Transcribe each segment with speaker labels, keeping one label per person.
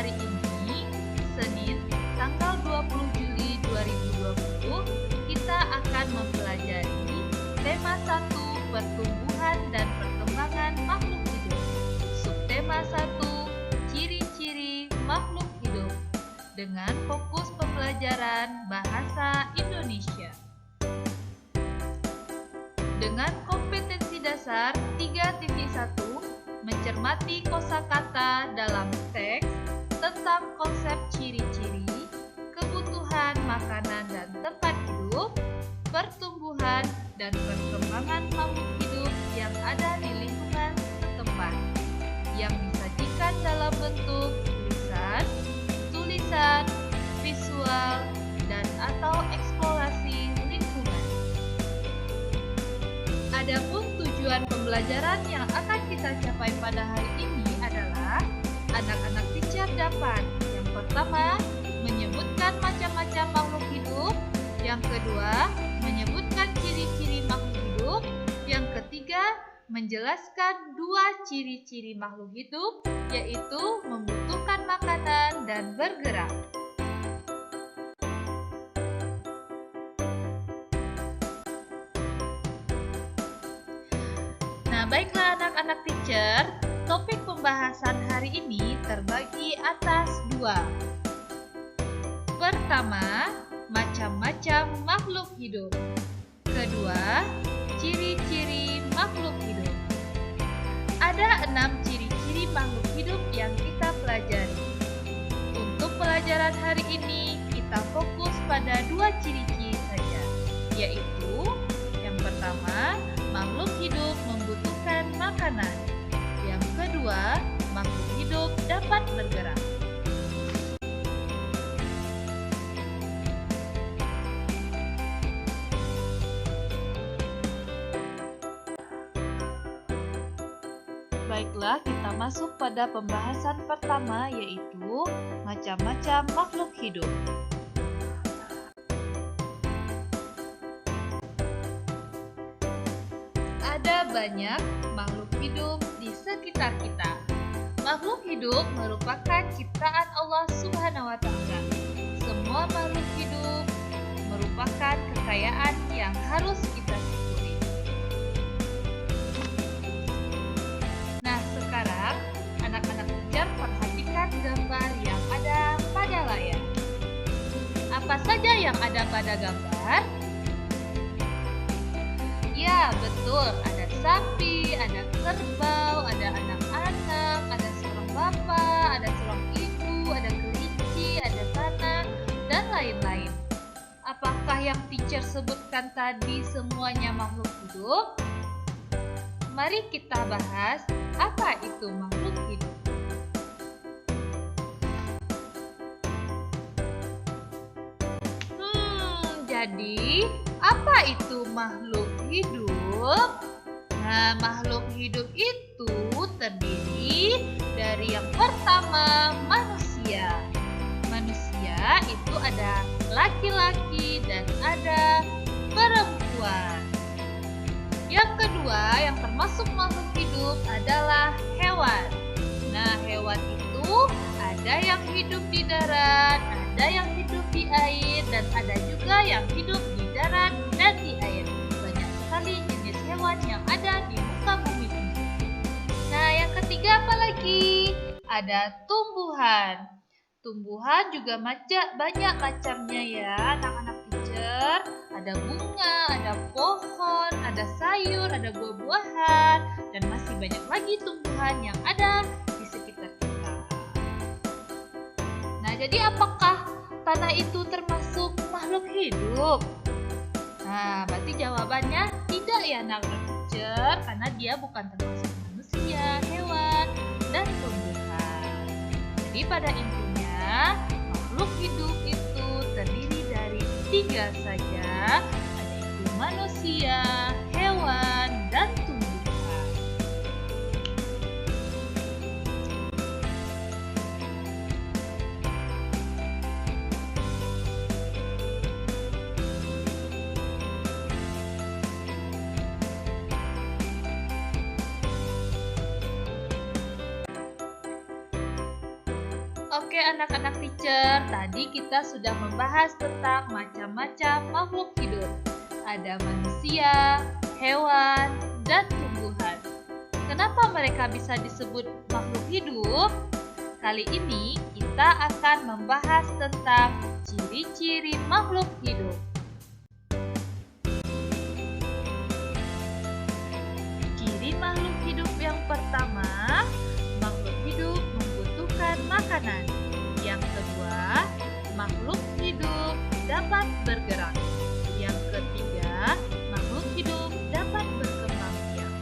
Speaker 1: hari ini, Senin, tanggal 20 Juli 2020, kita akan mempelajari tema 1, pertumbuhan dan perkembangan makhluk hidup. Subtema 1, ciri-ciri makhluk hidup, dengan fokus pembelajaran bahasa Indonesia. Dengan kompetensi dasar 3.1, mencermati kosakata dalam teks tentang konsep ciri-ciri, kebutuhan makanan dan tempat hidup, pertumbuhan dan perkembangan makhluk hidup yang ada di lingkungan setempat, yang disajikan dalam bentuk tulisan, visual, dan atau eksplorasi lingkungan. Adapun tujuan pembelajaran yang akan kita capai pada hari ini adalah anak-anak teacher dapat yang pertama menyebutkan macam-macam makhluk hidup, yang kedua menyebutkan ciri-ciri makhluk hidup, yang ketiga menjelaskan dua ciri-ciri makhluk hidup, yaitu membutuhkan makanan dan bergerak. Nah, baiklah anak-anak teacher, topik pembahasan hari ini terbagi atas dua. Pertama, macam-macam makhluk hidup. Kedua, ciri-ciri makhluk hidup. Ada 6 ciri-ciri makhluk hidup yang kita pelajari. Untuk pelajaran hari ini, kita fokus pada dua ciri-ciri saja, yaitu yang pertama, makhluk hidup membutuhkan makanan. Yang kedua, makhluk hidup dapat bergerak. Baiklah, kita masuk pada pembahasan pertama, yaitu macam-macam makhluk hidup. Ada banyak makhluk hidup di sekitar kita. Makhluk hidup merupakan ciptaan Allah Subhanahu wa Ta'ala. Semua makhluk hidup merupakan kekayaan yang harus kita syukuri. Nah, sekarang anak-anak teacher perhatikan gambar yang ada pada layar. Apa saja yang ada pada gambar? Ya, betul. Ada sapi, ada kerbau, ada anak-anak, ada seorang bapak, ada seorang ibu, ada kelinci, ada tanah, dan lain-lain. Apakah yang teacher sebutkan tadi semuanya makhluk hidup? Mari kita bahas apa itu makhluk hidup. Jadi, apa itu makhluk hidup? Nah, makhluk hidup itu terdiri dari yang pertama, manusia. Manusia itu ada laki-laki dan ada perempuan. Yang kedua, yang termasuk makhluk hidup adalah hewan. Nah, hewan itu ada yang hidup di darat, ada yang hidup di air, dan ada juga yang hidup di darat dan di air. Banyak sekali jenis hewan yang ada di muka bumi ini. Nah, yang ketiga apa lagi? Ada tumbuhan. Tumbuhan juga banyak macamnya ya, anak-anak teacher. Ada bunga, ada pohon, ada sayur, ada buah-buahan, dan masih banyak lagi tumbuhan yang ada di sekitar kita. Nah, jadi apakah tanah itu termasuk makhluk hidup? Nah, berarti jawabannya tidak ya anak-anak teacher, karena dia bukan termasuk manusia, hewan, dan tumbuhan. Jadi pada intinya, makhluk hidup itu terdiri dari 3 saja, yaitu manusia, hewan, dan tumbuhan. Oke anak-anak teacher, tadi kita sudah membahas tentang macam-macam makhluk hidup. Ada manusia, hewan, dan tumbuhan. Kenapa mereka bisa disebut makhluk hidup? Kali ini kita akan membahas tentang ciri-ciri makhluk hidup. Ciri makhluk hidup yang pertama, makhluk hidup membutuhkan makanan. Yang kedua, makhluk hidup dapat bergerak. Yang ketiga, makhluk hidup dapat berkembang biak.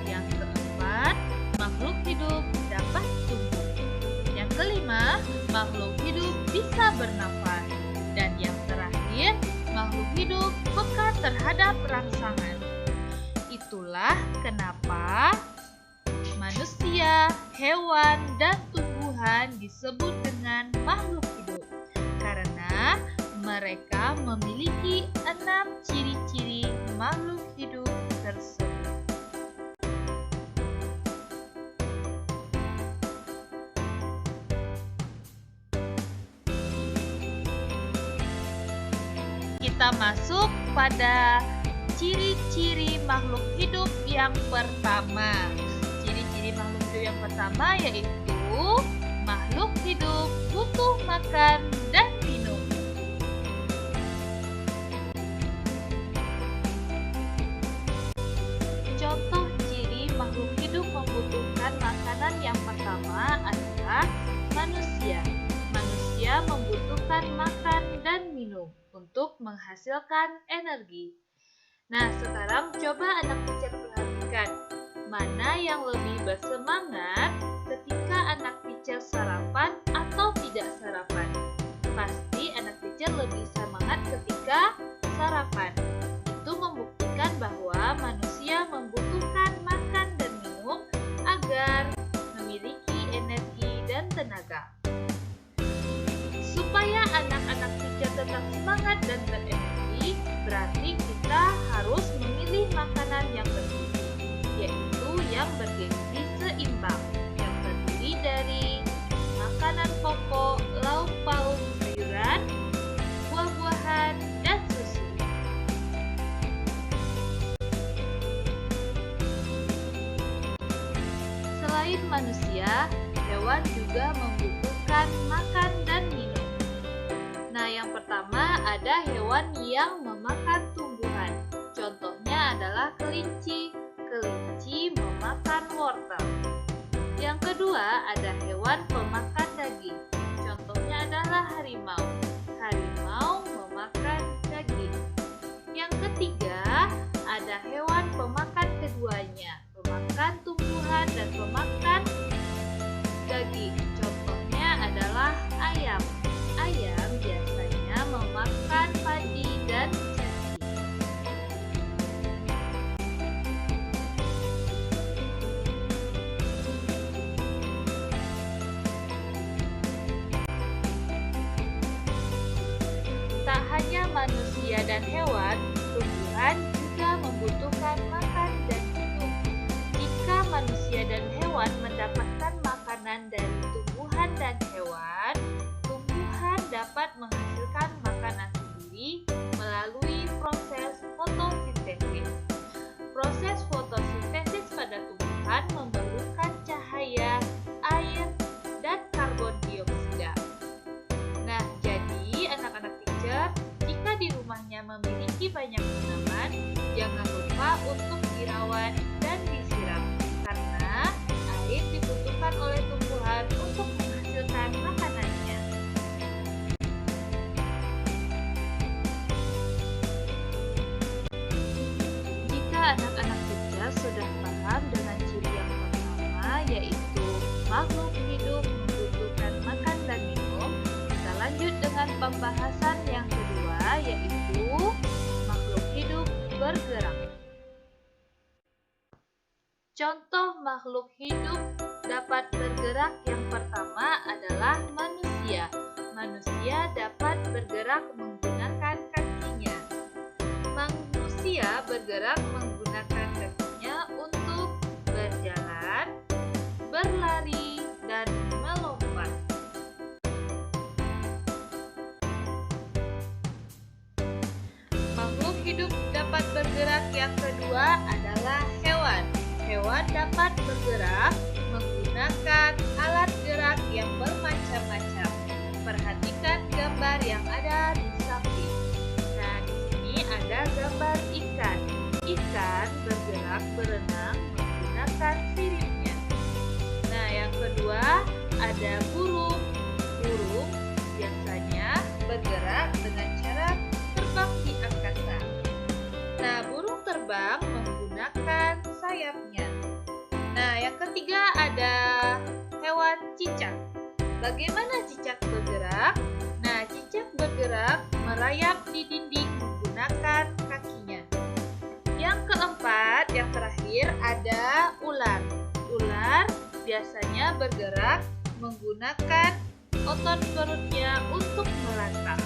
Speaker 1: Yang keempat, makhluk hidup dapat tumbuh. Yang kelima, makhluk hidup bisa bernafas. Dan yang terakhir, makhluk hidup peka terhadap rangsangan. Itulah kenapa manusia, hewan, dan tumbuhan disebut dengan makhluk hidup. Karena mereka memiliki 6 ciri-ciri makhluk hidup tersebut. Kita masuk pada ciri-ciri makhluk hidup yang pertama. Ciri-ciri makhluk hidup yang pertama yaitu makhluk hidup butuh makan dan minum. Contoh ciri makhluk hidup membutuhkan makanan yang pertama adalah manusia. Manusia membutuhkan makan dan minum untuk menghasilkan energi. Nah, sekarang coba anak teacher perhatikan mana yang lebih bersemangat ketika anak teacher sarapan atau tidak sarapan. Pasti anak teacher lebih semangat ketika sarapan. Itu membuktikan bahwa manusia membutuhkan makan dan minum agar memiliki energi dan tenaga. Supaya anak-anak teacher tetap semangat dan berenergi, berarti kita harus memilih makanan yang bergizi, yaitu yang bergizi seimbang, yang terdiri dari makanan pokok, lauk pauk, sayuran, buah-buahan, dan susu. Selain manusia, hewan juga membutuhkan makan dan minum. Nah, yang pertama ada hewan yang memakan tumbuhan. Contohnya adalah kelinci. Kelinci memakan wortel. Yang kedua ada hewan pemakan daging. Contohnya adalah harimau. Harimau memakan daging. Yang ketiga ada hewan pemakan keduanya, pemakan tumbuhan dan pemakan daging. Contohnya adalah ayam. Ayam biasanya memakan padi dan cacing. Tak hanya manusia dan hewan, tumbuhan juga membutuhkan makan dan minum. Jika manusia dan hewan mendapatkan makanan dari tumbuhan dan hewan, dapat menghasilkan makanan sendiri melalui proses fotosintesis. Proses fotosintesis pada tumbuhan memerlukan cahaya, air, dan karbon dioksida. Nah, jadi anak-anak teacher, jika di rumahnya memiliki banyak tanaman, jangan lupa untuk dirawat dan disiram, karena air dibutuhkan oleh tumbuhan untuk menghasilkan makanannya. Anak-anak teacher sudah paham dengan ciri yang pertama, yaitu makhluk hidup membutuhkan makan dan minum. Kita lanjut dengan pembahasan yang kedua, yaitu makhluk hidup bergerak. Contoh makhluk hidup dapat bergerak yang pertama adalah manusia. Manusia dapat bergerak menggunakan kakinya. Manusia bergerak menggunakan kakinya untuk berjalan, berlari, dan melompat. kedua adalah hewan. Hewan dapat bergerak menggunakan alat gerak yang bermacam-macam. Perhatikan gambar yang ada di samping. Nah, di sini ada gambar ikan. Ikan bergerak berenang menggunakan siripnya. Nah, yang kedua ada burung. Burung biasanya bergerak dengan cara terbang di angkasa. Nah, burung terbang menggunakan sayapnya. Nah, yang ketiga ada hewan cicak. Bagaimana cicak bergerak? Nah, cicak bergerak merayap di dinding menggunakan kakinya. Yang keempat, yang terakhir ada ular. Ular biasanya bergerak menggunakan otot perutnya untuk melangkah.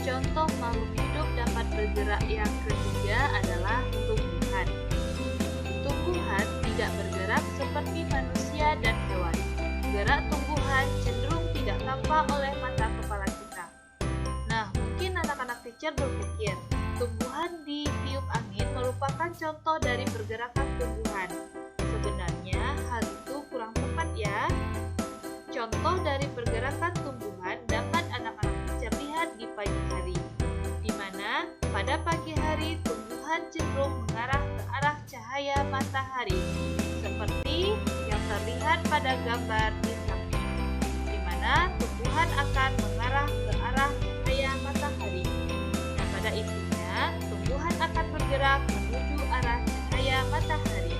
Speaker 1: Contoh makhluk hidup dapat bergerak yang ketiga adalah tumbuhan. Tumbuhan tidak bergerak seperti manusia dan hewan. Gerak tumbuhan cenderung tidak tampak oleh mata kepala kita. Nah, mungkin anak-anak teacher berpikir, tumbuhan ditiup angin merupakan contoh dari pergerakan tumbuhan. Sebenarnya hal itu kurang tepat ya. Contoh dari pergerakan tumbuhan dapat anak-anak teacher lihat di pagi hari, di mana pada pagi hari tumbuhan cenderung mengarah ke arah cahaya matahari, seperti yang terlihat pada gambar di samping, di mana tumbuhan akan mengarah ke arah cahaya matahari. Nah, pada intinya, tumbuhan akan bergerak menuju arah cahaya matahari.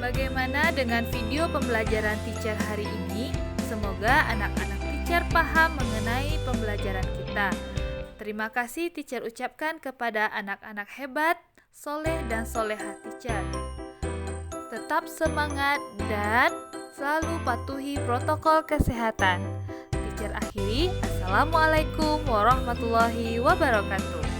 Speaker 1: Bagaimana dengan video pembelajaran teacher hari ini? Semoga anak-anak teacher paham mengenai pembelajaran kita. Terima kasih teacher ucapkan kepada anak-anak hebat, soleh dan soleha teacher. Tetap semangat dan selalu patuhi protokol kesehatan. Teacher akhiri, Assalamualaikum warahmatullahi wabarakatuh.